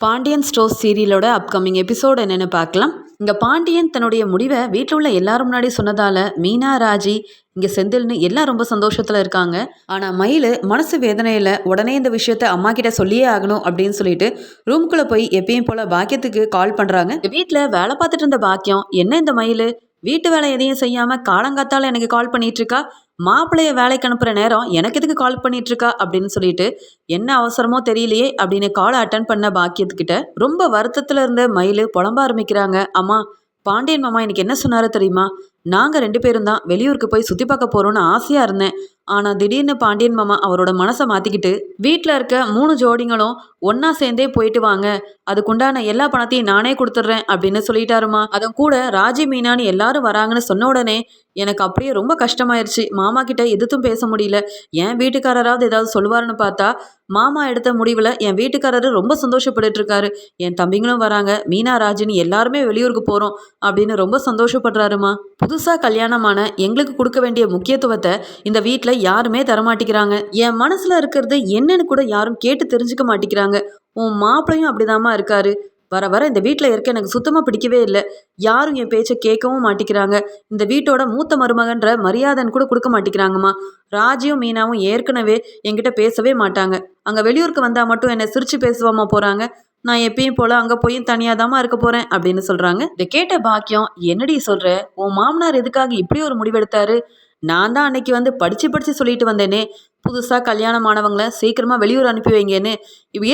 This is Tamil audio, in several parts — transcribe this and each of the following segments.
பாண்டியன் ஸ்டோர்ஸ் சீரியலோட அப்கமிங் எபிசோடு என்னென்னு பார்க்கலாம். இங்கே பாண்டியன் தன்னுடைய முடிவை வீட்டில் உள்ள எல்லாரும் முன்னாடி சொன்னதால் மீனா, ராஜி, இங்கே செந்தில்னு எல்லாம் ரொம்ப சந்தோஷத்தில் இருக்காங்க. ஆனால் மயில் மனசு வேதனையில் உடனே இந்த விஷயத்த அம்மா கிட்ட சொல்லியே ஆகணும் அப்படின்னு சொல்லிட்டு ரூம்குள்ளே போய் எப்பயும் போல் பாக்கியத்துக்கு கால் பண்ணுறாங்க. வீட்டில் வேலை பார்த்துட்டு இருந்த பாக்கியம், என்ன இந்த மயில் வீட்டு வேலை எதையும் செய்யாமல் காலங்காத்தால் எனக்கு கால் பண்ணிட்டு இருக்கா, மாப்பிள்ளைய வேலைக்கு அனுப்புகிற நேரம் எனக்கு எதுக்கு கால் பண்ணிட்டு இருக்கா அப்படின்னு சொல்லிட்டு என்ன அவசரமோ தெரியலையே அப்படின்னு காலை அட்டன் பண்ண பாக்கியத்துக்கிட்ட ரொம்ப வருத்தத்தில் இருந்த மயில் புலம்ப ஆரம்பிக்கிறாங்க. அம்மா, பாண்டியன் மாமா எனக்கு என்ன சொன்னாரோ தெரியுமா, நாங்கள் 2 பேரும் தான் வெளியூருக்கு போய் சுற்றி பார்க்க போகிறோன்னு ஆசையாக இருந்தேன். ஆனால் திடீர்னு பாண்டியன் மாமா அவரோட மனசை மாற்றிக்கிட்டு வீட்டில் இருக்க 3 ஜோடிங்களும் ஒன்றா சேர்ந்தே போயிட்டு வாங்க, அதுக்குண்டான எல்லா பணத்தையும் நானே கொடுத்துட்றேன் அப்படின்னு சொல்லிட்டாருமா. அதுவும் கூட ராஜி, மீனான்னு எல்லாரும் வராங்கன்னு சொன்ன உடனே எனக்கு அப்படியே ரொம்ப கஷ்டமாயிருச்சு. மாமா கிட்ட எதுவும் பேச முடியல. என் வீட்டுக்காரராவது ஏதாவது சொல்லுவாருன்னு பார்த்தா மாமா எடுத்த முடிவில் என் வீட்டுக்காரரு ரொம்ப சந்தோஷப்பட்டுட்டு இருக்காரு. என் தம்பிங்களும் வராங்க, மீனா, ராஜினி எல்லாருமே வெளியூருக்கு போகிறோம் அப்படின்னு ரொம்ப சந்தோஷப்படுறாருமா. புதுசாக கல்யாணமான எங்களுக்கு கொடுக்க வேண்டிய முக்கியத்துவத்தை இந்த வீட்டில் யாருமே தரமாட்டிக்கிறாங்க. என் மனசில் இருக்கிறது என்னன்னு கூட யாரும் கேட்டு தெரிஞ்சுக்க மாட்டேங்கிறாங்க. உன் மாப்பிள்ளையும் அப்படிதாம்மா இருக்காரு. வர வர இந்த வீட்டில் இருக்க எனக்கு சுத்தமாக பிடிக்கவே இல்லை. யாரும் என் பேச்சை கேட்கவும் மாட்டேங்கிறாங்க. இந்த வீட்டோட மூத்த மருமகன்ற மரியாதைன்னு கூட கொடுக்க மாட்டேங்கிறாங்கம்மா. ராஜியும் மீனாவும் ஏற்கனவே என்கிட்ட பேசவே மாட்டாங்க. அங்கே வெளியூருக்கு வந்தால் மட்டும் என்னை சிரித்து பேசுவாமா போகிறாங்க. நான் எப்பயும் போல் அங்கே போய் தனியாக இருக்க போகிறேன் அப்படின்னு சொல்கிறாங்க. இதை கேட்ட பாக்கியம், என்னடி சொல்கிற, உன் மாமனார் எதுக்காக இப்படி ஒரு முடிவெடுத்தாரு? நான் தான் அன்னைக்கு வந்து படித்து சொல்லிட்டு வந்தேனே, புதுசாக கல்யாணமானவங்கள சீக்கிரமாக வெளியூர் அனுப்பி வைங்கன்னு.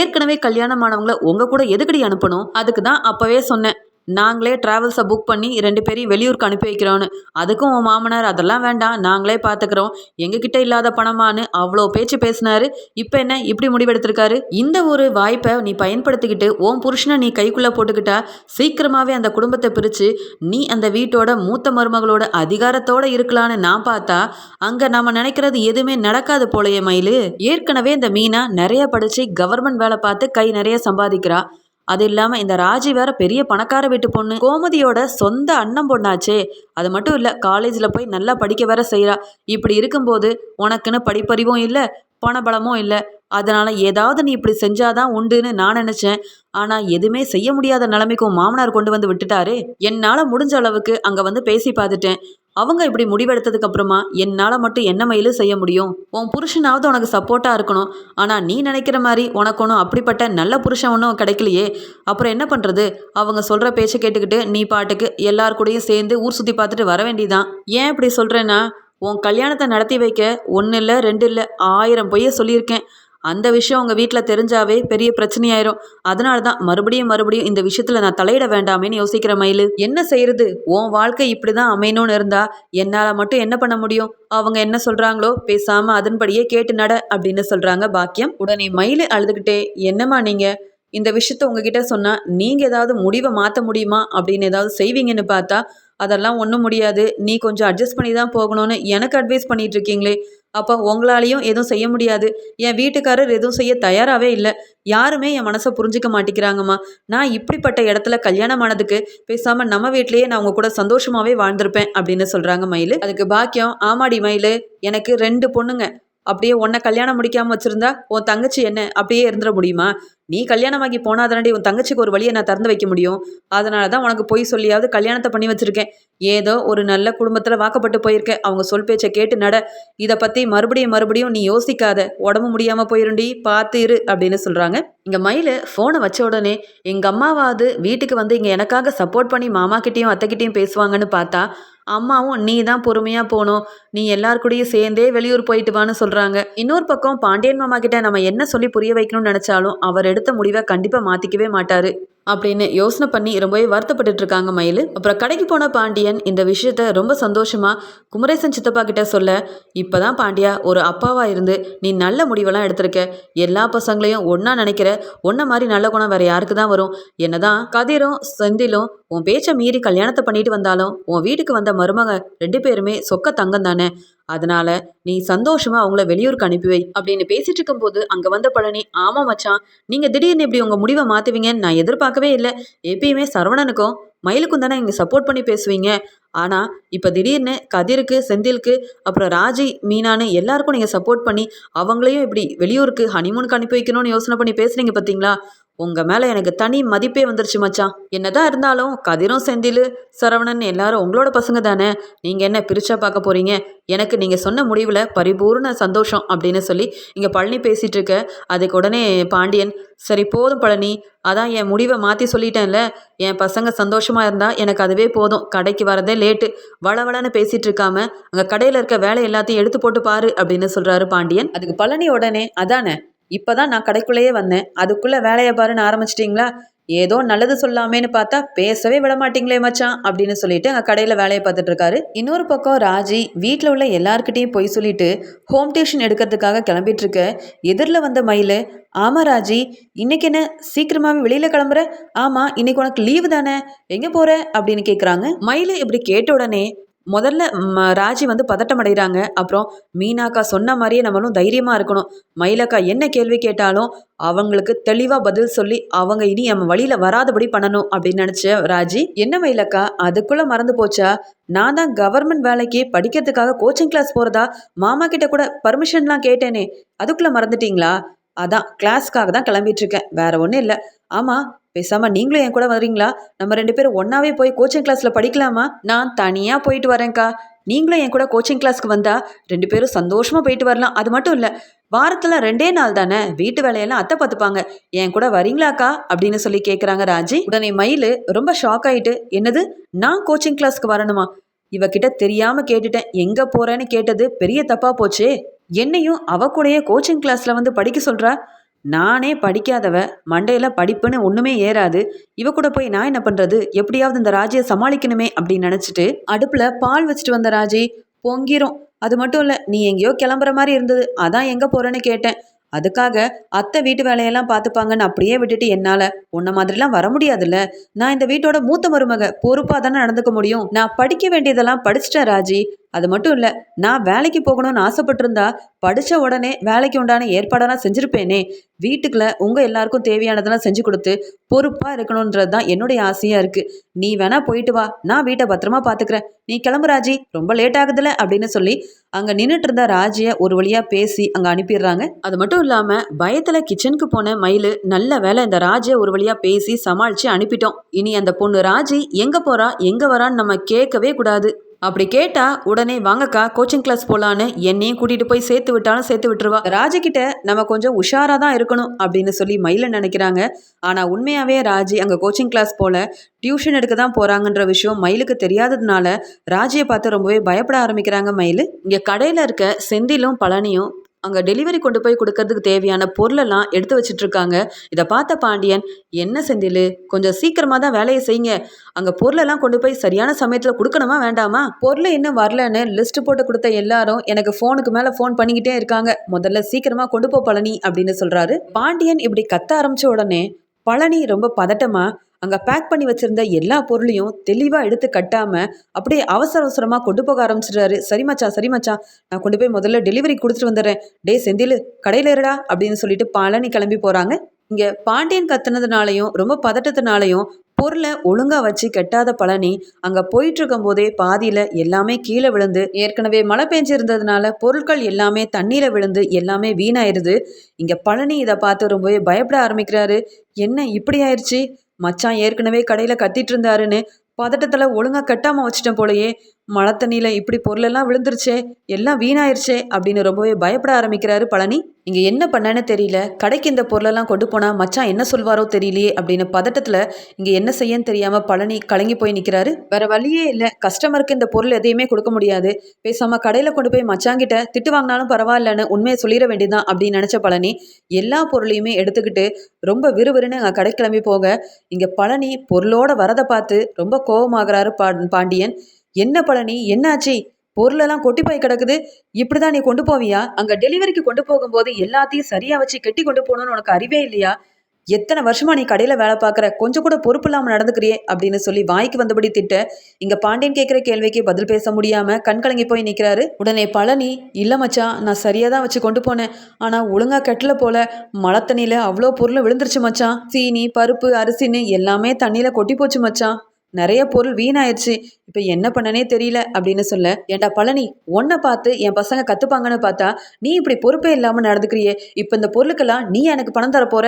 ஏற்கனவே கல்யாணமானவங்கள உங்கள் கூட எதுக்கடி அனுப்பணும்? அதுக்கு தான் அப்போவே சொன்னேன், நாங்களே ட்ராவல்ஸை புக் பண்ணி 2 பேரையும் வெளியூருக்கு அனுப்பி வைக்கிறோன்னு. அதுக்கும் உன் மாமனார் அதெல்லாம் வேண்டாம், நாங்களே பார்த்துக்கிறோம், எங்ககிட்ட இல்லாத பணமானு அவ்வளோ பேச்சு பேசினாரு. இப்போ என்ன இப்படி முடிவெடுத்திருக்காரு? இந்த ஒரு வாய்ப்பை நீ பயன்படுத்திக்கிட்டு உன் புருஷனை நீ கைக்குள்ளே போட்டுக்கிட்டா சீக்கிரமாகவே அந்த குடும்பத்தை பிரித்து நீ அந்த வீட்டோட மூத்த மருமகளோட அதிகாரத்தோடு இருக்கலான்னு நான் பார்த்தா அங்கே நம்ம நினைக்கிறது எதுவுமே நடக்காது போலையே மயிலு. ஏற்கனவே இந்த மீனா நிறைய படித்து கவர்மெண்ட் வேலை பார்த்து கை நிறைய சம்பாதிக்கிறா. அது இல்லாமல் இந்த ராஜி வேற பெரிய பணக்கார வீட்டு பொண்ணு, கோமதியோட சொந்த அண்ணன் பொண்ணாச்சே. அது மட்டும் இல்லை, காலேஜில் போய் நல்லா படிக்க வேற செய்கிறா. இப்படி இருக்கும்போது உனக்குன்னு படிப்பறிவும் இல்லை, பணபலமும் இல்லை. அதனால் ஏதாவது நீ இப்படி செஞ்சாதான் உண்டுன்னு நான் நினச்சேன். ஆனால் எதுவுமே செய்ய முடியாத நிலைமைக்கும் மாமனார் கொண்டு வந்து விட்டுட்டாரு. என்னால் முடிஞ்ச அளவுக்கு அங்கே வந்து பேசி பார்த்துட்டேன். அவங்க இப்படி முடிவெடுத்ததுக்கு அப்புறமா என்னால் மட்டும் என்ன மயிலும் செய்ய முடியும்? உன் புருஷனாவது உனக்கு சப்போர்ட்டாக இருக்கணும். ஆனால் நீ நினைக்கிற மாதிரி உனக்கு ஒன்றும் அப்படிப்பட்ட நல்ல புருஷன் ஒன்றும் கிடைக்கலையே. அப்புறம் என்ன பண்ணுறது? அவங்க சொல்கிற பேச்சை கேட்டுக்கிட்டு நீ பாட்டுக்கு எல்லார் கூடயும் சேர்ந்து ஊர் சுற்றி பார்த்துட்டு வர வேண்டியதான். ஏன் இப்படி சொல்கிறேன்னா, உன் கல்யாணத்தை நடத்தி வைக்க 1 இல்லை 2 இல்லை 1000 பொய்ய சொல்லியிருக்கேன். அந்த விஷயம் உங்கள் வீட்டில் தெரிஞ்சாவே பெரிய பிரச்சனையாயிரும். அதனால தான் மறுபடியும் இந்த விஷயத்தில் நான் தலையிட வேண்டாமேன்னு யோசிக்கிற மயில். என்ன செய்யறது? உன் வாழ்க்கை இப்படி தான் அமையணும்னு இருந்தா என்னால் மட்டும் என்ன பண்ண முடியும்? அவங்க என்ன சொல்கிறாங்களோ பேசாமல் அதன்படியே கேட்டு நட அப்படின்னு சொல்கிறாங்க பாக்கியம். உடனே மயில் அழுதுகிட்டே, என்னம்மா நீங்கள் இந்த விஷயத்த உங்ககிட்ட சொன்னால் நீங்கள் ஏதாவது முடிவை மாற்ற முடியுமா அப்படின்னு ஏதாவது செய்வீங்கன்னு பார்த்தா அதெல்லாம் ஒன்றும் முடியாது, நீ கொஞ்சம் அட்ஜஸ்ட் பண்ணி தான் போகணும்னு எனக்கு அட்வைஸ் பண்ணிட்டு இருக்கீங்களே. அப்போ உங்களாலையும் எதுவும் செய்ய முடியாது. என் வீட்டுக்காரர் எதுவும் செய்ய தயாராகவே இல்லை. யாருமே என் மனசை புரிஞ்சிக்க மாட்டேங்கிறாங்கம்மா. நான் இப்படிப்பட்ட இடத்துல கல்யாணம் ஆனதுக்கு பேசாமல் நம்ம வீட்லேயே நான் உங்கள் கூட சந்தோஷமாகவே வாழ்ந்திருப்பேன் அப்படின்னு சொல்கிறாங்க மயில். அதுக்கு பாக்கியம், ஆமாடி மயில், எனக்கு 2 பொண்ணுங்க. அப்படியே உன்னை கல்யாணம் முடிக்காமல் வச்சுருந்தா உன் தங்கச்சி என்ன அப்படியே இருந்துட முடியுமா? நீ கல்யாணமாகி போனாதானடி உன் தங்கச்சிக்கு ஒரு வழியை நான் திறந்து வைக்க முடியும். அதனால தான் உனக்கு பொய் சொல்லியாவது கல்யாணத்தை பண்ணி வச்சுருக்கேன். ஏதோ ஒரு நல்ல குடும்பத்தில் வாக்கப்பட்டு போயிருக்க, அவங்க சொல் பேச்சை கேட்டு நட. இதை பற்றி மறுபடியும் நீ யோசிக்காத, உடம்பு முடியாமல் போயிருண்டி, பார்த்து இரு அப்படின்னு சொல்கிறாங்க. இங்கே மயில் ஃபோனை வச்ச உடனே எங்கள் அம்மாவாவது வீட்டுக்கு வந்து இங்கே எனக்காக சப்போர்ட் பண்ணி மாமாக்கிட்டேயும் அத்தைக்கிட்டேயும் பேசுவாங்கன்னு பார்த்தா அம்மாவும் நீ தான் பொறுமையாக போகணும், நீ எல்லாருக்கூடையும் சேர்ந்தே வெளியூர் போயிட்டு வான்னு சொல்கிறாங்க. இன்னொரு பக்கம் பாண்டியன் மாமா கிட்ட நம்ம என்ன சொல்லி புரிய வைக்கணும்னு நினச்சாலும் அவர் எடுத்த முடிவை கண்டிப்பாக மாற்றிக்கவே மாட்டார் அப்படின்னு யோசனை பண்ணி ரொம்பவே வருத்தப்பட்டு இருக்காங்க மயில். அப்புறம் கடைக்கு போன பாண்டியன் இந்த விஷயத்த ரொம்ப சந்தோஷமாக குமரேசன் சித்தப்பா கிட்ட சொல்ல, இப்போ தான் பாண்டியா ஒரு அப்பாவாக இருந்து நீ நல்ல முடிவெல்லாம் எடுத்திருக்க. எல்லா பசங்களையும் ஒன்றா நினைக்கிற, ஒன்றை மாதிரி நல்ல குணம் வேறு யாருக்கு தான் வரும்? என்னதான் கதிரும் செந்திலும் உன் பேச்சை மீறி கல்யாணத்தை பண்ணிட்டு வந்தாலும் உன் வீட்டுக்கு வந்த மருமக 2 பேருமே சொக்க தங்கம் தானே. அதனால நீ சந்தோஷமா அவங்கள வெளியூருக்கு அனுப்பி வை அப்படின்னு பேசிட்டு இருக்கும்போது அங்கே வந்த பழனி, ஆமா மச்சான், நீங்கள் திடீர்னு இப்படி உங்கள் முடிவை மாற்றுவீங்கன்னு நான் எதிர்பார்க்கவே இல்லை. எப்பயுமே சரவணனுக்கும் மயிலுக்கும் தானே இங்கே சப்போர்ட் பண்ணி பேசுவீங்க. ஆனால் இப்போ திடீர்னு கதிருக்கு, செந்திலுக்கு, அப்புறம் ராஜி, மீனான்னு எல்லாருக்கும் நீங்கள் சப்போர்ட் பண்ணி அவங்களையும் இப்படி வெளியூருக்கு ஹனிமூனுக்கு அனுப்பி வைக்கணும்னு யோசனை பண்ணி பேசுகிறீங்க பார்த்தீங்களா? உங்கள் மேலே எனக்கு தனி மதிப்பே வந்துருச்சு மச்சான். என்னதான் இருந்தாலும் கதிரும் செந்தில் சரவணன் எல்லாரும் உங்களோட பசங்க தானே. நீங்கள் என்ன பிரிச்சா பார்க்க போகிறீங்க? எனக்கு நீங்கள் சொன்ன முடிவில் பரிபூர்ண சந்தோஷம் அப்படின்னு சொல்லி இங்கே பழனி பேசிகிட்டு இருக்க. அதுக்கு உடனே பாண்டியன், சரி போதும் பழனி, அதான் என் முடிவை மாற்றி சொல்லிட்டேன்ல. என் பசங்க சந்தோஷமாக இருந்தால் எனக்கு அதுவே போதும். கடைக்கு வரதே லேட்டு. வளவளன்னு பேசிகிட்டு இருக்காம அங்கே கடையில் இருக்க வேலை எல்லாத்தையும் எடுத்து போட்டு பாரு அப்படின்னு சொல்கிறாரு பாண்டியன். அதுக்கு பழனி உடனே, அதானே இப்போதான் நான் கடைக்குள்ளேயே வந்தேன், அதுக்குள்ளே வேலையை பாருன்னு ஆரம்பிச்சிட்டிங்களா? ஏதோ நல்லது சொல்லாமேன்னு பார்த்தா பேசவே விட மாட்டீங்களே மச்சான் அப்படின்னு சொல்லிட்டு அங்கே கடையில் வேலையை பார்த்துட்டு இருக்காரு. இன்னொரு பக்கம் ராஜி வீட்டில் உள்ள எல்லாருக்கிட்டையும் போய் சொல்லிட்டு ஹோம் டியூஷன் எடுக்கிறதுக்காக கிளம்பிட்டு இருக்க. எதிரில் வந்த மயில், ஆமாம் ராஜி, இன்னைக்கு என்ன சீக்கிரமாகவே வெளியில் கிளம்புற? ஆமாம், இன்னைக்கு உனக்கு லீவு தானே, எங்கே போகிற அப்படின்னு கேட்குறாங்க. மயில் இப்படி கேட்ட உடனே முதல்ல ராஜி வந்து பதட்டம் அடைகிறாங்க. அப்புறம் மீனாக்கா சொன்ன மாதிரியே நம்மளும் தைரியமாக இருக்கணும். மயிலக்கா என்ன கேள்வி கேட்டாலும் அவங்களுக்கு தெளிவாக பதில் சொல்லி அவங்க இனி நம்ம வழியில் வராதபடி பண்ணணும் அப்படின்னு நினச்ச ராஜி, என்ன மயிலக்கா அதுக்குள்ளே மறந்து போச்சா? நான் தான் கவர்மெண்ட் வேலைக்கு படிக்கிறதுக்காக கோச்சிங் கிளாஸ் போகிறதா மாமா கிட்ட கூட பர்மிஷன்லாம் கேட்டேனே, அதுக்குள்ளே மறந்துட்டீங்களா? அதான் கிளாஸ்க்காக தான் கிளம்பிட்டு இருக்கேன், வேற ஒன்றும் இல்லை. ஆமாம், பேசாமல் நீங்களும் என் கூட வரீங்களா? நம்ம 2 பேரும் ஒன்றாவே போய் கோச்சிங் கிளாஸில் படிக்கலாமா? நான் தனியாக போயிட்டு வரேன்க்கா, நீங்களும் என் கூட கோச்சிங் கிளாஸ்க்கு வந்தால் 2 பேரும் சந்தோஷமாக போயிட்டு வரலாம். அது மட்டும் இல்லை, வாரத்தில் 2 நாள் தானே, வீட்டு வேலையெல்லாம் அத்தை பார்த்துப்பாங்க. என் கூட வரீங்களாக்கா அப்படின்னு சொல்லி கேட்குறாங்க ராஜி. உடனே மயில் ரொம்ப ஷாக் ஆகிட்டு, என்னது நான் கோச்சிங் கிளாஸ்க்கு வரணுமா? இவகிட்ட தெரியாமல் கேட்டுட்டேன், எங்கே போகிறேன்னு கேட்டது பெரிய தப்பாக போச்சே. என்னையும் அவ கூடயே கோச்சிங் கிளாஸில் வந்து படிக்க சொல்கிறா. நானே படிக்காதவ, மண்டையில் படிப்புன்னு ஒன்றுமே ஏறாது, இவ கூட போய் நான் என்ன பண்ணுறது? எப்படியாவது இந்த ராஜியை சமாளிக்கணுமே அப்படின்னு நினச்சிட்டு அடுப்பில் பால் வச்சுட்டு வந்த ராஜி, பொங்கிரும். அது மட்டும் இல்லை, நீ எங்கேயோ கிளம்புற மாதிரி இருந்தது, அதான் எங்கே போகிறேன்னு கேட்டேன். அதுக்காக அத்தை வீட்டு வேலையெல்லாம் பார்த்துப்பாங்கன்னு அப்படியே விட்டுட்டு என்னால் உன்ன மாதிரிலாம் வர முடியாதுல்ல. நான் இந்த வீட்டோட மூத்த மருமக, பொறுப்பாக தானே நடந்துக்க முடியும். நான் படிக்க வேண்டியதெல்லாம் படிச்சிட்டேன் ராஜி. அது மட்டும் இல்லை, நான் வேலைக்கு போகணும்னு ஆசைப்பட்டிருந்தா படித்த உடனே வேலைக்கு உண்டான ஏற்பாடெல்லாம் செஞ்சுருப்பேனே. வீட்டுக்குள்ள உங்கள் எல்லாருக்கும் தேவையானதெல்லாம் செஞ்சு கொடுத்து பொறுப்பாக இருக்கணுன்றது தான் என்னுடைய ஆசையாக இருக்குது. நீ வேணா போயிட்டு வா, நான் வீட்டை பத்திரமா பார்த்துக்கிறேன். நீ கிளம்பு ராஜி, ரொம்ப லேட் ஆகுதுல அப்படின்னு சொல்லி அங்கே நின்றுட்டு இருந்த ராஜியை ஒரு வழியாக பேசி அங்கே அனுப்பிடுறாங்க. அது மட்டும் இல்லாமல் பயத்தில் கிச்சனுக்கு போன மயில், நல்ல வேலை இந்த ராஜியை ஒரு வழியாக பேசி சமாளித்து அனுப்பிட்டோம். இனி அந்த பொண்ணு ராஜி எங்கே போகிறா எங்கே வரான்னு நம்ம கேட்கவே கூடாது. அப்படி கேட்டா உடனே வாங்கக்கா கோச்சிங் கிளாஸ் போலான்னு என்னையும் கூட்டிட்டு போய் சேர்த்து விட்டாலும் சேர்த்து விட்டுருவா. ராஜி கிட்ட நம்ம கொஞ்சம் உஷாரா தான் இருக்கணும் அப்படின்னு சொல்லி மயில நினைக்கிறாங்க. ஆனா உண்மையாவே ராஜி அங்க கோச்சிங் கிளாஸ் போல டியூஷன் எடுக்க தான் போறாங்கன்ற விஷயம் மயிலுக்கு தெரியாததுனால ராஜியை பார்த்து ரொம்பவே பயப்பட ஆரம்பிக்கிறாங்க மயில். இங்க கடையில இருக்க செந்திலும் பழனியும் அங்கே டெலிவரி கொண்டு போய் கொடுக்கறதுக்கு தேவையான பொருளெல்லாம் எடுத்து வச்சுட்டு இருக்காங்க. இதை பார்த்த பாண்டியன், என்ன செந்தில், கொஞ்சம் சீக்கிரமாக தான் வேலையை செய்யுங்க. அங்கே பொருளெல்லாம் கொண்டு போய் சரியான சமயத்தில் கொடுக்கணுமா வேண்டாமா? பொருள் இன்னும் வரலன்னு லிஸ்ட் போட்டு கொடுத்த எல்லாரும் எனக்கு ஃபோனுக்கு மேலே ஃபோன் பண்ணிக்கிட்டே இருக்காங்க. முதல்ல சீக்கிரமாக கொண்டு போ பழனி அப்படின்னு சொல்கிறாரு. பாண்டியன் இப்படி கத்த ஆரம்பித்த உடனே பழனி ரொம்ப பதட்டமாக அங்கே பேக் பண்ணி வச்சுருந்த எல்லா பொருளையும் தெளிவாக எடுத்து கட்டாமல் அப்படியே அவசர அவசரமாக கொண்டு போக ஆரம்பிச்சிடுறாரு. சரி மச்சான், நான் கொண்டு போய் முதல்ல டெலிவரி கொடுத்துட்டு வந்துடுறேன். டே செந்தில், கடையில் இருடா அப்படின்னு சொல்லிட்டு பழனி கிளம்பி போகிறாங்க. இங்கே பாண்டியன் கத்துனதுனாலையும் ரொம்ப பதட்டத்தினாலையும் பொருளை ஒழுங்காக வச்சு கெட்டாத பழனி அங்கே போயிட்டு இருக்கும் போதே பாதியில் எல்லாமே கீழே விழுந்து, ஏற்கனவே மழை பெஞ்சிருந்ததுனால பொருட்கள் எல்லாமே தண்ணீரை விழுந்து எல்லாமே வீணாயிருது. இங்கே பழனி இதை பார்த்து ரொம்பவே பயப்பட ஆரம்பிக்கிறாரு. என்ன இப்படி ஆயிடுச்சு? மச்சான் ஏற்கனவே கடையில் கத்திட்டு இருந்தாருன்னு பதட்டத்தில் ஒழுங்காக கட்டாமல் வச்சுட்டேன் போலையே. மழை தண்ணியில் இப்படி பொருளெல்லாம் விழுந்துருச்சே, எல்லாம் வீணாயிருச்சே அப்படின்னு ரொம்பவே பயப்பட ஆரம்பிக்கிறாரு பழனி. இங்கே என்ன பண்ணேன்னு தெரியல, கடைக்கு இந்த பொருளெல்லாம் கொண்டு போனால் மச்சான் என்ன சொல்வாரோ தெரியலையே அப்படின்னு பதட்டத்தில் இங்கே என்ன செய்யன்னு தெரியாமல் பழனி கலங்கி போய் நிற்கிறாரு. வேற வழியே இல்லை, கஸ்டமருக்கு இந்த பொருள் எதையுமே கொடுக்க முடியாது, பேசாமல் கடையில் கொண்டு போய் மச்சாங்கிட்ட திட்டு வாங்கினாலும் பரவாயில்லன்னு உண்மையை சொல்லிட வேண்டியதான் அப்படின்னு நினச்ச பழனி எல்லா பொருளையுமே எடுத்துக்கிட்டு ரொம்ப விறுவிறுன்னு அங்கே கடை கிளம்பி போக இங்கே பழனி பொருளோட வரதை பார்த்து ரொம்ப கோபமாகறாரு பாண்டியன். என்ன பழனி, என்னாச்சு? பொருளெல்லாம் கொட்டி போய் கிடக்குது, இப்படிதான் நீ கொண்டு போவியா? அங்க டெலிவரிக்கு கொண்டு போகும்போது எல்லாத்தையும் சரியா வச்சு கெட்டி கொண்டு போகணும்னு உனக்கு அறிவே இல்லையா? எத்தனை வருஷமா நீ கடையில வேலை பார்க்குற, கொஞ்சம் கூட பொறுப்பு இல்லாம நடந்துக்கிறியே அப்படின்னு சொல்லி வாய்க்கு வந்தபடி திட்ட இங்க பாண்டியன் கேட்குற கேள்விக்கு பதில் பேச முடியாம கண்கலங்கி போய் நிற்கிறாரு. உடனே பழனி, இல்ல மச்சான், நான் சரியா தான் வச்சு கொண்டு போனேன், ஆனா ஒழுங்கா கட்டல போல, மழை தண்ணியில அவ்வளோ பொருள் விழுந்துருச்சு மச்சான். சீனி, பருப்பு, அரிசின்னு எல்லாமே தண்ணியில கொட்டி போச்சு மச்சான். நிறைய பொருள் வீணாயிருச்சு. இப்போ என்ன பண்ணனே தெரியல அப்படின்னு சொல்ல, ஏண்டா பழனி, உன்னை பார்த்து என் பசங்க கத்துப்பாங்கன்னு பார்த்தா நீ இப்படி பொறுப்பே இல்லாம நடந்துக்கிறியே. இப்போ இந்த பொருளுக்கெல்லாம் நீ எனக்கு பணம் தர போற?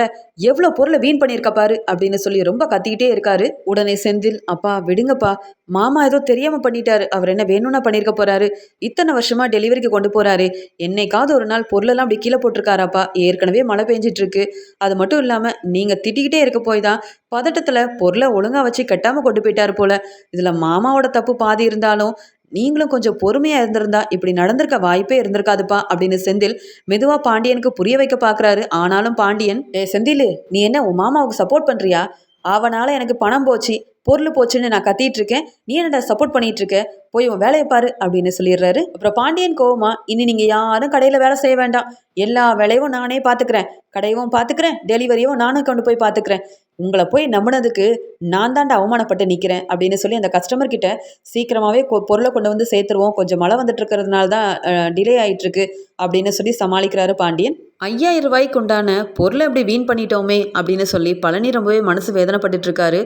எவ்வளோ பொருளை வீண் பண்ணியிருக்க பாரு அப்படின்னு சொல்லி ரொம்ப கத்திக்கிட்டே இருக்காரு. உடனே செந்தில், அப்பா விடுங்கப்பா, மாமா ஏதோ தெரியாம பண்ணிட்டாரு. அவர் என்ன வேணும்னா பண்ணியிருக்க போறாரு? இத்தனை வருஷமா டெலிவரிக்கு கொண்டு போறாரு, என்னைக்காவது ஒரு நாள் பொருளெல்லாம் அப்படி கீழே போட்டிருக்காராப்பா? ஏற்கனவே மழை பெஞ்சிட்டு இருக்கு. அது மட்டும் இல்லாம நீங்க திட்டிக்கிட்டே இருக்க போய் தான் பதட்டத்துல பொருளை ஒழுங்கா வச்சு கட்டாம கொண்டு போயிட்டாரு போல. இதுல மாமாவோட தப்பு பாதி இருந்தாலும் நீங்களும் கொஞ்சம் பொறுமையா இருந்திருந்தா இப்படி நடந்திருக்க வாய்ப்பே இருந்திருக்காதுப்பா அப்படின்னு செந்தில் மெதுவா பாண்டியனுக்கு புரிய வைக்க பாக்குறாரு. ஆனாலும் பாண்டியன், செந்தில், நீ என்ன உன் மாமாவுக்கு சப்போர்ட் பண்றியா? அவனால எனக்கு பணம் போச்சு, பொருள் போச்சுன்னு நான் கத்திட்டு இருக்கேன், நீ என்னடா சப்போர்ட் பண்ணிட்டு இருக்க? போய் உன் வேலையை பாரு அப்படின்னு சொல்லிடுறாரு. அப்புறம் பாண்டியன் கோவமா, இனி நீங்க யாரும் கடையில வேலை செய்ய வேண்டாம், எல்லா வேலையும் நானே பாத்துக்கிறேன், கடையவும் பாத்துக்கிறேன், டெலிவரியும் நானும் கொண்டு போய் பாத்துக்கிறேன், உங்களை போய் நம்பினதுக்கு நான் தாண்டா அவமானப்பட்டு நிற்கிறேன் அப்படின்னு சொல்லி அந்த கஸ்டமர் கிட்ட சீக்கிரமாகவே பொருளை கொண்டு வந்து சேர்த்துருவோம், கொஞ்சம் மழை வந்துட்டு இருக்கிறதுனால தான் டிலே ஆகிட்டுருக்கு அப்படின்னு சொல்லி சமாளிக்கிறாரு பாண்டியன். 5000 ரூபாய்க்கு உண்டான பொருளை எப்படி வீண் பண்ணிட்டோமே அப்படின்னு சொல்லி பழனி ரொம்பவே மனசு வேதனைப்பட்டு இருக்காரு.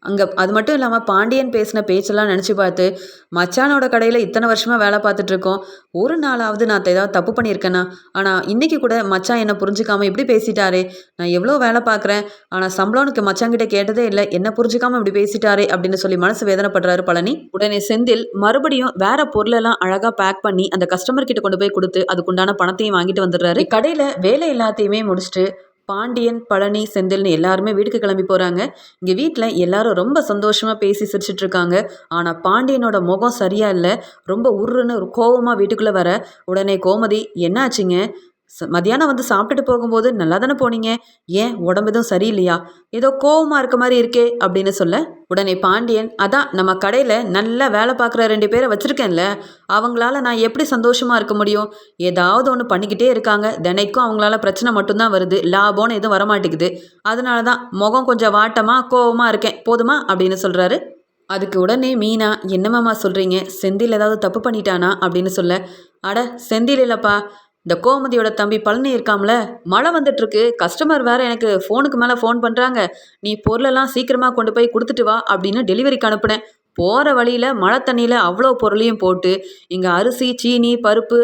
அங்கே அது மட்டும் இல்லாமல் பாண்டியன் பேசின பேச்செல்லாம் நினச்சி பார்த்து, மச்சானோட கடையில் இத்தனை வருஷமாக வேலை பார்த்துட்ருக்கோம், ஒரு நாளாவது நான் ஏதாவது தப்பு பண்ணியிருக்கேனா? ஆனால் இன்றைக்கி கூட மச்சான் என்னை புரிஞ்சுக்காமல் இப்படி பேசிட்டாரே, நான் எவ்வளோ வேலை பார்க்குறேன், ஆனால் சம்பளம்னுக்கு மச்சாங்கிட்ட கேட்டதே இல்லை, என்ன புரிஞ்சுக்காமல் இப்படி பேசிட்டாரே அப்படின்னு சொல்லி மனசு வேதனைப்படுறாரு பழனி. உடனே செந்தில் மறுபடியும் வேற பொருளெல்லாம் அழகாக பேக் பண்ணி அந்த கஸ்டமர் கிட்ட கொண்டு போய் கொடுத்து அதுக்குண்டான பணத்தையும் வாங்கிட்டு வந்துடுறாரு. கடையில் வேலை எல்லாத்தையுமே முடிச்சுட்டு பாண்டியன், பழனி, செந்தில்னு எல்லாருமே வீட்டுக்கு கிளம்பி போகிறாங்க. இங்கே வீட்டில் எல்லாரும் ரொம்ப சந்தோஷமாக பேசி சிரிச்சிட்டு இருக்காங்க. ஆனால் பாண்டியனோட முகம் சரியா இல்லை, ரொம்ப உருன்னு ஒரு கோவமாக வீட்டுக்குள்ளே வர, உடனே கோமதி, என்ன ஆச்சுங்க? மதியானம் வந்து சாப்பிட்டுட்டு போகும்போது நல்லா தானே போனீங்க, ஏன் உடம்பு எதுவும் சரியில்லையா? ஏதோ கோவமாக இருக்க மாதிரி இருக்கே அப்படின்னு சொல்ல, உடனே பாண்டியன், அதான் நம்ம கடையில் நல்லா வேலை பார்க்குற 2 பேரை வச்சுருக்கேன்ல, அவங்களால நான் எப்படி சந்தோஷமாக இருக்க முடியும்? ஏதாவது ஒன்று பண்ணிக்கிட்டே இருக்காங்க, தினைக்கும் அவங்களால பிரச்சனை மட்டும்தான் வருது, லாபம்னு எதுவும் வரமாட்டேங்குது, அதனால தான் முகம் கொஞ்சம் வாட்டமாக கோவமாக இருக்கேன், போதுமா அப்படின்னு சொல்கிறாரு. அதுக்கு உடனே மீனா, என்னமாம்மா சொல்கிறீங்க, செந்தில் ஏதாவது தப்பு பண்ணிட்டானா அப்படின்னு சொல்ல, அட செந்தில் இல்லைப்பா, இந்த கோமதியோட தம்பி பழனி இருக்காம்ல, மழை வந்துட்டுருக்கு, கஸ்டமர் வேறு எனக்கு ஃபோனுக்கு மேலே ஃபோன் பண்ணுறாங்க, நீ பொருளெல்லாம் சீக்கிரமாக கொண்டு போய் கொடுத்துட்டு வா அப்படின்னு டெலிவரிக்கு அனுப்புனேன். போகிற வழியில் மழை தண்ணியில் அவ்வளோ பொருளையும் போட்டு இங்கே அரிசி, சீனி, பருப்பு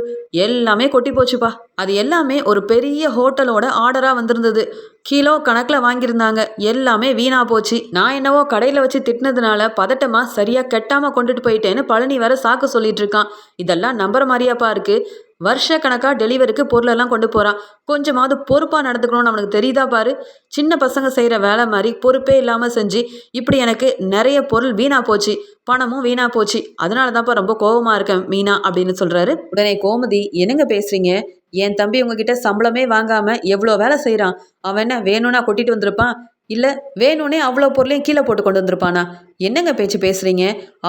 எல்லாமே கொட்டி போச்சுப்பா. அது எல்லாமே ஒரு பெரிய ஹோட்டலோட ஆர்டராக வந்திருந்தது, கிலோ கணக்கில் வாங்கியிருந்தாங்க, எல்லாமே வீணாக போச்சு. நான் என்னவோ கடையில் வச்சு திட்டினதுனால பதட்டமாக சரியாக கெட்டாமல் கொண்டுட்டு போயிட்டேன்னு பழனி வேற சாக்கு சொல்லிட்டு இருக்கான். இதெல்லாம் நம்புற மாதிரியாப்பா இருக்குது? வருஷ கணக்காக டெலிவரிக்கு பொருளெல்லாம் கொண்டு போகிறான், கொஞ்சமாவது பொறுப்பாக நடந்துக்கணும்னு அவனுக்கு தெரியுதா பாரு? சின்ன பசங்க செய்கிற வேலை மாதிரி பொறுப்பே இல்லாமல் செஞ்சு இப்படி எனக்கு நிறைய பொருள் வீணாக போச்சு, பணமும் வீணாக போச்சு, அதனால தான்ப்பா ரொம்ப கோபமாக இருக்கேன் மீனா அப்படின்னு சொல்கிறாரு. உடனே கோமதி, என்னங்க பேசுகிறீங்க? என் தம்பி உங்ககிட்ட சம்பளமே வாங்காமல் எவ்வளோ வேலை செய்கிறான், அவன் என்ன வேணும்னா கொட்டிட்டு வந்திருப்பான், இல்லை வேணும்னே அவ்வளோ பொருளையும் கீழே போட்டு கொண்டு வந்திருப்பானா? என்னங்க பேச்சு பேசுகிறீங்க?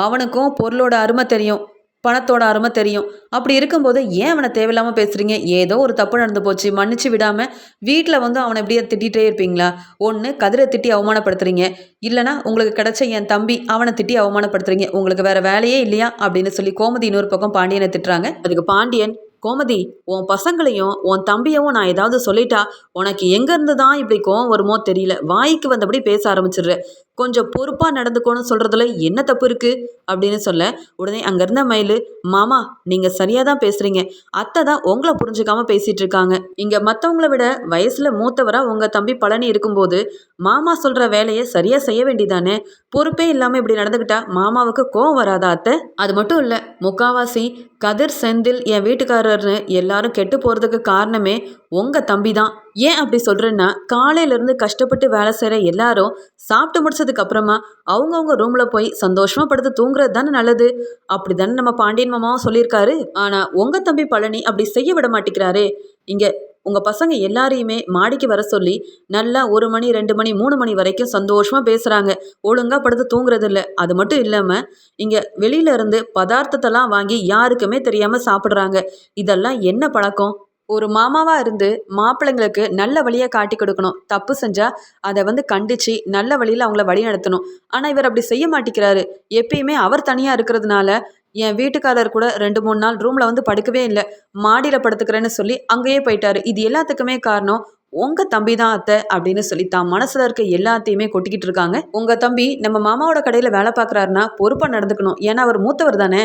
அவனுக்கும் பொருளோட அருமை தெரியும், பணத்தோட அருமை தெரியும், அப்படி இருக்கும்போது ஏன் அவனை தேவையில்லாமல் பேசுகிறீங்க? ஏதோ ஒரு தப்பு நடந்து போச்சு, மன்னிச்சு விடாமல் வீட்டில் வந்து அவனை எப்படியே திட்டிகிட்டே இருப்பீங்களா? ஒன்று கதிரை திட்டி அவமானப்படுத்துறீங்க, இல்லைனா உங்களுக்கு கிடைச்ச என் தம்பி அவனை திட்டி அவமானப்படுத்துறீங்க, உங்களுக்கு வேறு வேலையே இல்லையா அப்படின்னு சொல்லி கோமதி இன்னொரு பக்கம் பாண்டியனை திட்டுறாங்க. அதுக்கு பாண்டியன், கோமதி, உன் பசங்களையும் உன் தம்பியவும் நான் ஏதாவது சொல்லிட்டா உனக்கு எங்கேருந்து தான் இப்படி கோவம் வருமோ தெரியல, வாய்க்கு வந்தபடி பேச ஆரம்பிச்சிடுற, கொஞ்சம் பொறுப்பாக நடந்துக்கணும்னு சொல்கிறதுல என்ன தப்பு இருக்குது அப்படின்னு சொல்ல, உடனே அங்கேருந்த மயில், மாமா நீங்கள் சரியாக தான் பேசுகிறீங்க, அத்தை தான் உங்களை புரிஞ்சுக்காமல் பேசிகிட்டு இருக்காங்க, இங்கே மற்றவங்கள விட வயசில் மூத்தவராக உங்கள் தம்பி பழனி இருக்கும்போது மாமா சொல்கிற வேலையை சரியாக செய்ய வேண்டியதானே, பொறுப்பே இல்லாமல் இப்படி நடந்துக்கிட்டா மாமாவுக்கு கோவம் வராதா அத்தை? அது மட்டும் இல்லை, முக்காவாசி கதிர், செந்தில், என் வீட்டுக்காரர்னு எல்லாரும் கெட்டு போகிறதுக்கு காரணமே உங்கள் தம்பி தான். ஏன் அப்படி சொல்கிறேன்னா, காலையிலேருந்து கஷ்டப்பட்டு வேலை செய்கிற எல்லாரும் சாப்பிட்டு முடிச்சதுக்கு அப்புறமா அவங்கவுங்க ரூமில் போய் சந்தோஷமாக படுத்து தூங்குறது தானே நல்லது, அப்படி தானே நம்ம பாண்டியன் மாமாவும் சொல்லியிருக்காரு. ஆனால் உங்கள் தம்பி பழனி அப்படி செய்ய விட மாட்டேங்கிறாரே. இங்கே உங்கள் பசங்க எல்லாரையுமே மாடிக்கு வர சொல்லி நல்லா 1 மணி 2 மணி 3 மணி வரைக்கும் சந்தோஷமாக பேசுகிறாங்க, ஒழுங்காக படுத்து தூங்குறது இல்லை. அது மட்டும் இல்லாமல் இங்கே வெளியிலேருந்து பதார்த்தத்தெல்லாம் வாங்கி யாருக்குமே தெரியாமல் சாப்பிட்றாங்க. இதெல்லாம் என்ன பழக்கம்? ஒரு மாமாவாக இருந்து மாப்பிள்ளைங்களுக்கு நல்ல வழியை காட்டி கொடுக்கணும், தப்பு செஞ்சால் அதை வந்து கண்டித்து நல்ல வழியில் அவங்கள வழி நடத்தணும். ஆனால் இவர் அப்படி செய்ய மாட்டேங்கிறாரு. எப்பயுமே அவர் தனியாக இருக்கிறதுனால என் வீட்டுக்காரர் கூட 2-3 நாள் ரூமில் வந்து படுக்கவே இல்லை, மாடியில் படுத்துக்கிறேன்னு சொல்லி அங்கேயே போயிட்டாரு. இது எல்லாத்துக்குமே காரணம் உங்க தம்பி தான் அத்தை அப்படின்னு சொல்லி தான் மனசுல இருக்க எல்லாத்தையுமே கொட்டிக்கிட்டு இருக்காங்க. உங்க தம்பி நம்ம மாமாவோட கடையில வேலை பார்க்குறாருன்னா பொறுப்பா நடந்துக்கணும். ஏன்னா அவர் மூத்தவர் தானே.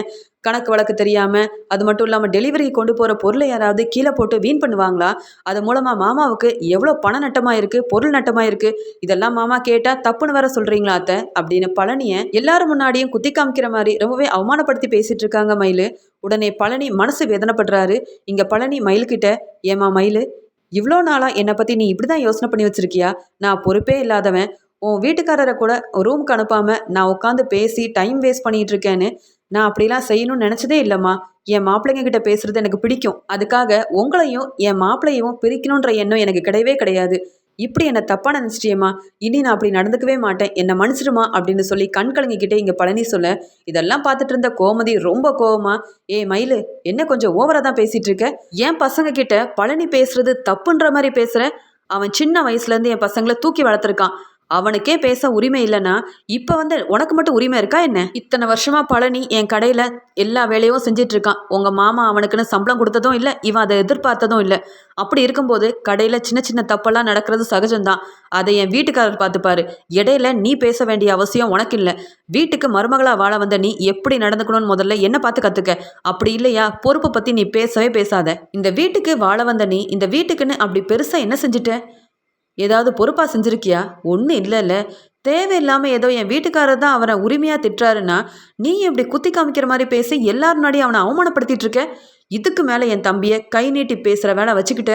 கணக்கு வழக்கு தெரியாம, அது மட்டும் இல்லாம டெலிவரி கொண்டு போற பொருளை யாராவது கீழே போட்டு வீண் பண்ணுவாங்களா? அது மூலமா மாமாவுக்கு எவ்வளோ பண நட்டமா இருக்கு, பொருள் நட்டமா இருக்கு. இதெல்லாம் மாமா கேட்டா தப்புன்னு வேற சொல்றீங்களா அத்தை அப்படின்னு பழனிய எல்லாரும் முன்னாடியும் குத்தி காமிக்கிற மாதிரி ரொம்பவே அவமானப்படுத்தி பேசிட்டு இருக்காங்க மயிலு. உடனே பழனி மனசு வேதனைப்படுறாரு. இங்க பழனி மயிலுக்கிட்ட, ஏமா மயிலு, இவ்வளோ நாளா என்னை பத்தி நீ இப்படிதான் யோசனை பண்ணி வச்சிருக்கியா? நான் பொறுப்பே இல்லாதவன், உன் வீட்டுக்காரரை கூட ரூமுக்கு அனுப்பாம நான் உட்காந்து பேசி டைம் வேஸ்ட் பண்ணிட்டு இருக்கேன்னு நான் அப்படிலாம் செய்யணும்னு நினைச்சதே இல்லைம்மா. என் மாப்பிள்ளைங்க கிட்ட பேசுறது எனக்கு பிடிக்கும். அதுக்காக உங்களையும் என் மாப்பிள்ளையும் பிரிக்கணுன்ற எண்ணம் எனக்கு கிடையவே கிடையாது. இப்படி என்னை தப்பா நினைச்சிட்டியேம்மா, இனி நான் அப்படி நடந்துக்கவே மாட்டேன், என்னை மன்னிச்சிடுமா அப்படின்னு சொல்லி கண் கலங்கிக்கிட்டே இங்க பழனி சொல்ல, இதெல்லாம் பார்த்துட்டு இருந்த கோமதி ரொம்ப கோவமா, ஏ மயிலு, என்ன கொஞ்சம் ஓவரா தான் பேசிட்டு இருக்க? என் பசங்க கிட்ட பழனி பேசுறது தப்புன்ற மாதிரி பேசுற? அவன் சின்ன வயசுல இருந்து என் பசங்களை தூக்கி வளர்த்துருக்கான். அவனுக்கே பேச உரிமை இல்லைன்னா இப்போ உனக்கு மட்டும் உரிமை இருக்கா என்ன? இத்தனை வருஷமா பழனி என் கடையில் எல்லா வேலையும் செஞ்சிட்டு இருக்கான். உங்கள் மாமா அவனுக்குன்னு சம்பளம் கொடுத்ததும் இல்லை, இவன் அதை எதிர்பார்த்ததும் இல்லை. அப்படி இருக்கும்போது கடையில் சின்ன சின்ன தப்பெல்லாம் நடக்கிறது சகஜம்தான். அதை என் வீட்டுக்காரர் பார்த்துப்பாரு. இடையில நீ பேச வேண்டிய அவசியம் உனக்கு இல்லை. வீட்டுக்கு மருமகளாக வாழ வந்த நீ எப்படி நடந்துக்கணும்னு முதல்ல என்ன பார்த்து கற்றுக்க. அப்படி இல்லையா பொறுப்பை பற்றி நீ பேசவே பேசாத. இந்த வீட்டுக்கு வாழ வந்த நீ இந்த வீட்டுக்குன்னு அப்படி பெருசாக என்ன செஞ்சுட்ட? ஏதாவது பொறுப்பாக செஞ்சுருக்கியா? ஒன்றும் இல்லைல்ல. தேவையில்லாமல் ஏதோ என் வீட்டுக்காரர் தான் அவரை உரிமையாக திட்டுறாருன்னா நீ இப்படி குத்தி காமிக்கிற மாதிரி பேசி எல்லாரும் முன்னாடி அவனை அவமானப்படுத்திட்டு இருக்க. இதுக்கு மேலே என் தம்பியை கை நீட்டி பேசுகிற வேலை வச்சுக்கிட்ட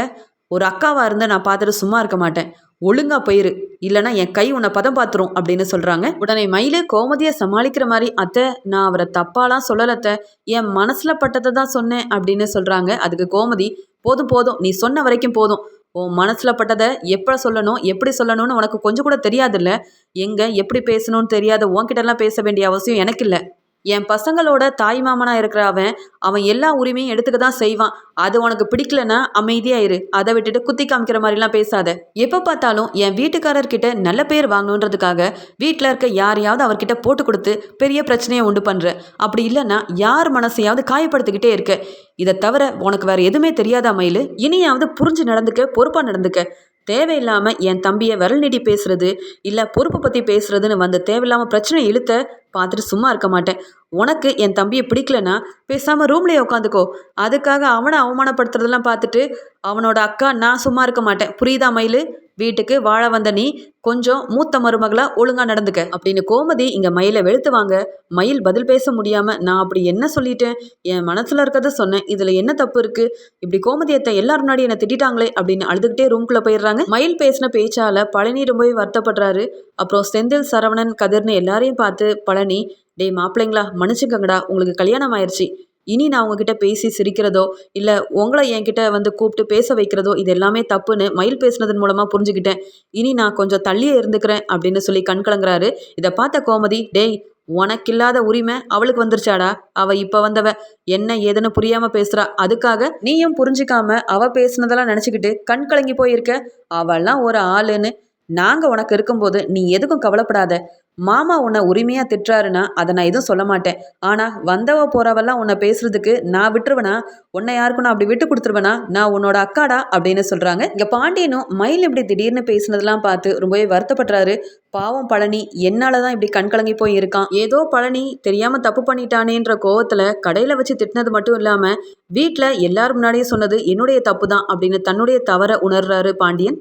ஒரு அக்காவாக இருந்து நான் பார்த்துட்டு சும்மா இருக்க மாட்டேன். ஒழுங்கா போயிரு, இல்லைனா என் கை உன்னை பதம் பார்த்துரும் அப்படின்னு சொல்கிறாங்க. உடனே மயிலு கோமதியை சமாளிக்கிற மாதிரி, அத்தை நான் அவரை தப்பாலாம் சொல்லலத்தை, என் மனசில் பட்டதை தான் சொன்னேன் அப்படின்னு சொல்கிறாங்க. அதுக்கு கோமதி, போதும் போதும், நீ சொன்ன வரைக்கும் போதும். உன் மனசில் பட்டதை எப்போ சொல்லணும் எப்படி சொல்லணும்னு உனக்கு கொஞ்சம் கூட தெரியாதுல்ல. எங்கே எப்படி பேசணும்னு தெரியாத உன்கிட்டலாம் பேச வேண்டிய அவசியம் எனக்கு இல்லை. என் பசங்களோட தாய் மாமனாக இருக்கிற அவன் எல்லா உரிமையும் எடுத்துக்க தான் செய்வான். அது உனக்கு பிடிக்கலன்னா அமைதியாக இரு. அதை விட்டுட்டு குத்தி காமிக்கிற மாதிரிலாம் பேசாத. எப்போ பார்த்தாலும் என் வீட்டுக்காரர்கிட்ட நல்ல பேர் வாங்கணுன்றதுக்காக வீட்டில் இருக்க யாரையாவது அவர்கிட்ட போட்டு கொடுத்து பெரிய பிரச்சனையை உண்டு பண்ணுற. அப்படி இல்லைன்னா யார் மனசையாவது காயப்படுத்திக்கிட்டே இருக்க. இதை தவிர உனக்கு வேறு எதுவுமே தெரியாதா மயிலு? இனியாவது புரிஞ்சு நடந்துக்க, பொறுப்பாக நடந்துக்க. தேவையில்லாமல் என் தம்பியை விரல் நீட்டி பேசுறது இல்லை பொறுப்பை பற்றி பேசுறதுன்னு தேவையில்லாமல் பிரச்சனை இழுத்த பார்த்துட்டு சும்மா இருக்க மாட்டேன். உனக்கு என் தம்பியை பிடிக்கலன்னா பேசாமல் ரூம்லேயே உட்காந்துக்கோ. அதுக்காக அவனை அவமானப்படுத்துறதெல்லாம் பார்த்துட்டு அவனோட அக்கா நான் சும்மா இருக்க மாட்டேன். புரியுதா மயிலு? வீட்டுக்கு வாழ வந்த நீ கொஞ்சம் மூத்த மருமகளா ஒழுங்கா நடந்துக்க அப்படின்னு கோமதி இங்க மயிலை வெளுத்துவாங்க. மயில் பதில் பேச முடியாம, நான் அப்படி என்ன சொல்லிட்டேன்? என் மனசுல இருக்கிறத சொன்னேன், இதுல என்ன தப்பு இருக்கு? இப்படி கோமதியத்தை எல்லாரும் முன்னாடி என்ன திட்டாங்களே அப்படின்னு அழுதுகிட்டே ரூம்குள்ள போயிடுறாங்க. மயில் பேசின பேச்சால பழனி ரொம்பவே வருத்தப்படுறாரு. அப்புறம் செந்தில், சரவணன், கதிர்னு எல்லாரையும் பார்த்து பழனி, டேய் மாப்பிள்ளைங்களா, மன்னிச்சுக்கங்கடா, உங்களுக்கு கல்யாணம் ஆயிடுச்சு. இனி நான் உங்ககிட்ட பேசி சிரிக்கிறதோ இல்லை உங்களை என்கிட்ட கூப்பிட்டு பேச வைக்கிறதோ இது எல்லாமே தப்புன்னு மயில் பேசுனதன் மூலமாக புரிஞ்சுக்கிட்டேன். இனி நான் கொஞ்சம் தள்ளியே இருந்துக்கிறேன் அப்படின்னு சொல்லி கண் கலங்குறாரு. இதை பார்த்த கோமதி, டேய் உனக்கில்லாத உரிமை அவளுக்கு வந்துருச்சாடா? அவ இப்ப வந்தவ என்ன ஏதுன்னு புரியாம பேசுறா. அதுக்காக நீயும் புரிஞ்சிக்காம அவ பேசுனதெல்லாம் நினைச்சுக்கிட்டு கண் கலங்கி போயிருக்க. அவள்லாம் ஒரு ஆளுன்னு நாங்க உனக்கு இருக்கும்போது நீ எதுக்கும் கவலைப்படாத. மாமா உன்னை உரிமையா திட்டுறாருன்னா அதை நான் எதுவும் சொல்ல மாட்டேன். ஆனா வந்தவ போறவெல்லாம் உன்னை பேசுறதுக்கு நான் விட்டுருவேனா? உன்னை யாருக்கும் நான் அப்படி விட்டு கொடுத்துருவேனா? நான் உன்னோட அக்காடா அப்படின்னு சொல்றாங்க. இங்க பாண்டியனும் மயில் இப்படி திடீர்னு பேசுனதெல்லாம் பார்த்து ரொம்பவே வருத்தப்படுறாரு. பாவம் பழனி என்னாலதான் இப்படி கண் கலங்கி போய் இருக்கான். ஏதோ பழனி தெரியாம தப்பு பண்ணிட்டானேன்ற கோவத்துல கடையில வச்சு திட்டினது மட்டும் இல்லாம வீட்டுல எல்லாரும் முன்னாடியே சொன்னது என்னுடைய தப்பு தான் அப்படின்னு தன்னுடைய தவற உணர்றாரு பாண்டியன்.